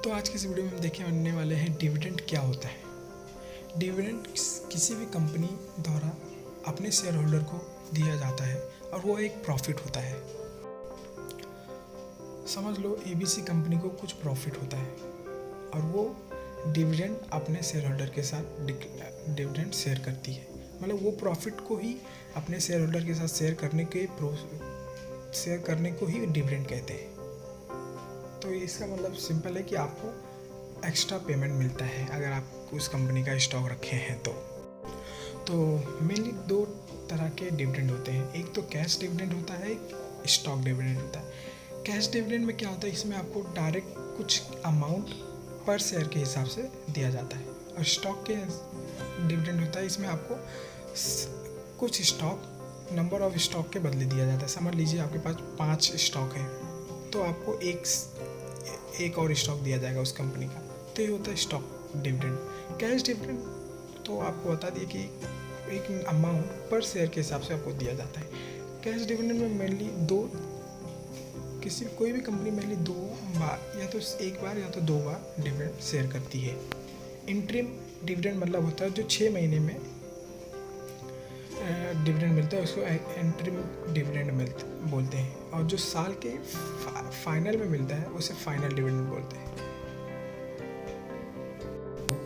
तो आज की इस वीडियो में हम देखने वाले हैं डिविडेंड क्या होता है। डिविडेंड किसी भी कंपनी द्वारा अपने शेयर होल्डर को दिया जाता है और वो एक प्रॉफिट होता है। समझ लो एबीसी कंपनी को कुछ प्रॉफिट होता है और वो डिविडेंड अपने शेयर होल्डर के साथ डिविडेंड शेयर करती है। मतलब वो प्रॉफिट को ही अपने शेयर होल्डर के साथ शेयर करने को ही डिविडेंड कहते हैं। तो इसका मतलब सिंपल है कि आपको एक्स्ट्रा पेमेंट मिलता है अगर आप उस कंपनी का स्टॉक रखे हैं तो मेनली दो तरह के डिविडेंड होते हैं। एक तो कैश डिविडेंड होता है, एक स्टॉक डिविडेंड होता है। कैश डिविडेंड में क्या होता है, इसमें आपको डायरेक्ट कुछ अमाउंट पर शेयर के हिसाब से दिया जाता है। और स्टॉक के डिविडेंड होता है, इसमें आपको कुछ स्टॉक नंबर ऑफ स्टॉक के बदले दिया जाता है। समझ लीजिए आपके पास 5 स्टॉक है तो आपको एक और स्टॉक दिया जाएगा उस कंपनी का। तो ये होता है स्टॉक डिविडेंड। कैश डिविडेंड तो आपको बता दिए कि एक अमाउंट पर शेयर के हिसाब से आपको दिया जाता है। कैश डिविडेंड में मेनली कोई भी कंपनी मेनली 2 बार या तो 1 बार या तो 2 बार डिविडेंड शेयर करती है। इंटरिम डिविडेंड मतलब होता है जो 6 महीने में डिविडेंड मिलता है, उसको इंटरिम डिविडेंड बोलते हैं। और जो साल के फाइनल में मिलता है उसे फाइनल डिविडेंड बोलते हैं।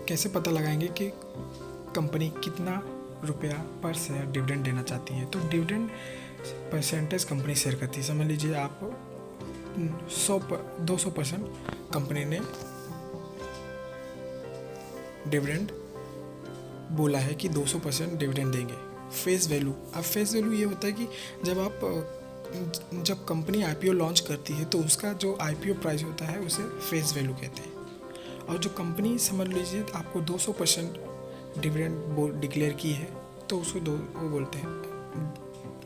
कैसे पता लगाएंगे कि कंपनी कितना रुपया पर शेयर डिविडेंड देना चाहती है? तो डिविडेंड परसेंटेज कंपनी शेयर करती है। समझ लीजिए आप 200% कंपनी ने डिविडेंड बोला है कि 200% डिविडेंड देंगे। फेस वैल्यू, अब फेस वैल्यू ये होता है कि जब कंपनी आईपीओ लॉन्च करती है तो उसका जो आईपीओ प्राइस होता है उसे फेस वैल्यू कहते हैं। और जो कंपनी समझ लीजिए आपको 200% डिविडेंड डिक्लेयर की है तो उसको वो बोलते हैं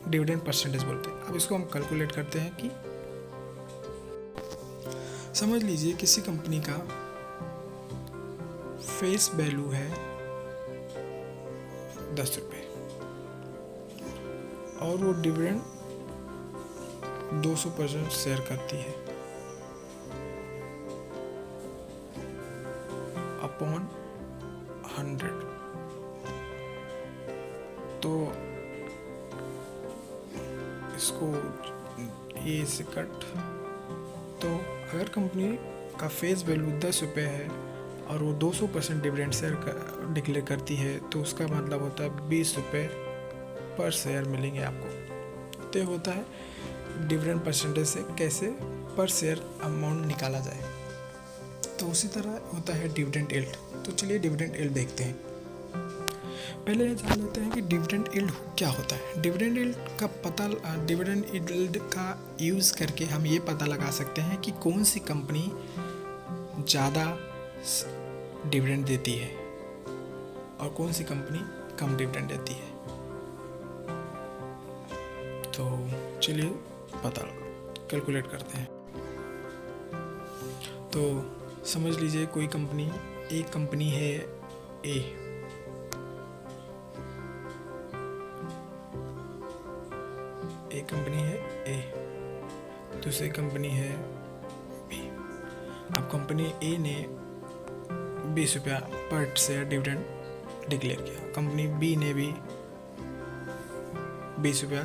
डिविडेंड परसेंटेज बोलते हैं। अब इसको हम कैलकुलेट करते हैं कि समझ लीजिए किसी कंपनी का फेस वैल्यू है 10 रुपये और वो डिविडेंड 200% शेयर करती है अपॉन 100। तो इसको ये से कट, तो अगर कंपनी का फेस वैल्यू 10 रुपये है और वो 200% डिविडेंड शेयर डिक्लेयर करती है तो उसका मतलब होता है 20 रुपये पर शेयर मिलेंगे आपको। तो ये होता है डिविडेंड परसेंटेज से कैसे पर शेयर अमाउंट निकाला जाए। तो उसी तरह होता है डिविडेंड यील्ड। तो चलिए डिविडेंड यील्ड देखते हैं। पहले ये जान लेते हैं कि डिविडेंड यील्ड क्या होता है। डिविडेंड यील्ड का यूज़ करके हम ये पता लगा सकते हैं कि कौन सी कंपनी ज़्यादा डिविडेंड देती है और कौन सी कंपनी कम डिविडेंड देती है। तो चलिए कैलकुलेट करते हैं। तो समझ लीजिए कोई कंपनी, एक कंपनी है ए, एक कंपनी है ए, दूसरी कंपनी है बी। अब कंपनी ए ने 20 रुपया पर शेयर डिविडेंड डिक्लेयर किया, कंपनी बी ने भी 20 रुपया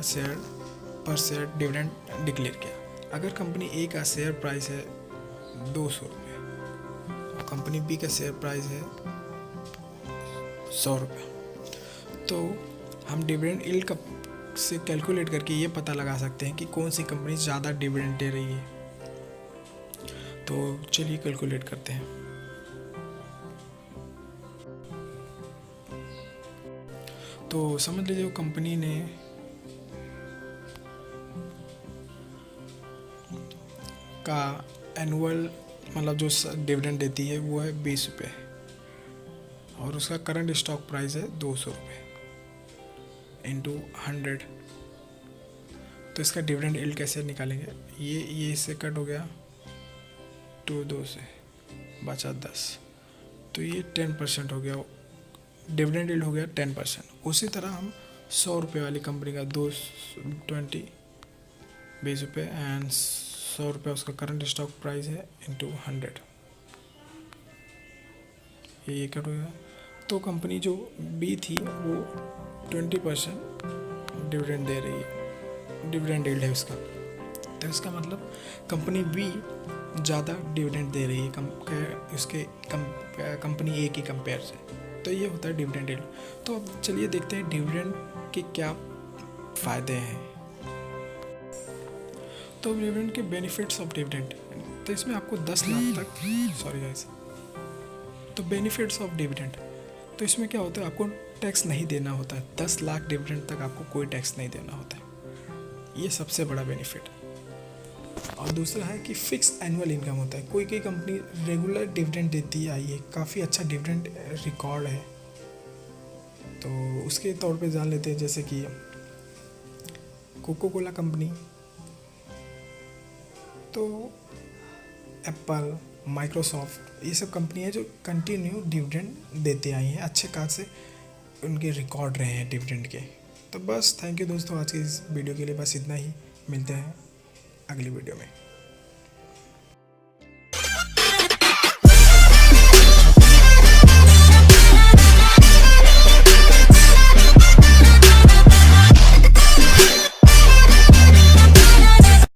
पर शेयर डिविडेंड डिक्लेयर किया। अगर कंपनी ए का शेयर प्राइस है 200 रुपये और कंपनी बी का शेयर प्राइस है 100 रुपये, तो हम डिविडेंड यील्ड से कैलकुलेट करके ये पता लगा सकते हैं कि कौन सी कंपनी ज़्यादा डिविडेंड दे रही है। तो चलिए कैलकुलेट करते हैं। तो समझ लीजिए वो कंपनी ने का एनुअल मतलब जो डिविडेंड देती है वो है 20 रुपये और उसका करंट स्टॉक प्राइस है 200 रुपये इंटू 100। तो इसका डिविडेंड यील्ड कैसे निकालेंगे? ये इससे कट हो गया 2 से बचा 10, तो ये 10% हो गया, डिविडेंड यील्ड हो गया 10%। उसी तरह हम 100 रुपये वाली कंपनी का 20 रुपये एंड 100 रुपये उसका करंट स्टॉक प्राइस है इंटू 100, ये करोगे तो कंपनी जो बी थी वो 20% डिविडेंड दे रही है, डिविडेंड यील्ड है उसका। तो इसका मतलब कंपनी बी ज़्यादा डिविडेंड दे रही है उसके कंपनी ए की कंपेयर से। तो ये होता है डिविडेंड यील्ड। तो अब चलिए देखते हैं डिविडेंड के क्या फ़ायदे हैं। तो डिविडेंड के बेनिफिट्स ऑफ डिविडेंड, तो इसमें आपको 10 लाख तक, सॉरी गाइस, तो बेनिफिट्स ऑफ डिविडेंड, तो इसमें क्या होता है, आपको टैक्स नहीं देना होता है। 10 लाख डिविडेंड तक आपको कोई टैक्स नहीं देना होता है, ये सबसे बड़ा बेनिफिट। और दूसरा है कि फिक्स एनुअल इनकम होता है। कोई कंपनी रेगुलर डिविडेंड देती आई है, काफ़ी अच्छा डिविडेंड रिकॉर्ड है। तो उसके तौर पे जान लेते हैं, जैसे कि कोको कोला कंपनी, तो एप्पल, माइक्रोसॉफ्ट, ये सब कंपनी है जो कंटिन्यू डिविडेंड देते आई हैं, अच्छे खासे उनके रिकॉर्ड रहे हैं डिविडेंड के। तो बस थैंक यू दोस्तों, आज की इस वीडियो के लिए बस इतना ही। मिलते हैं अगली वीडियो में।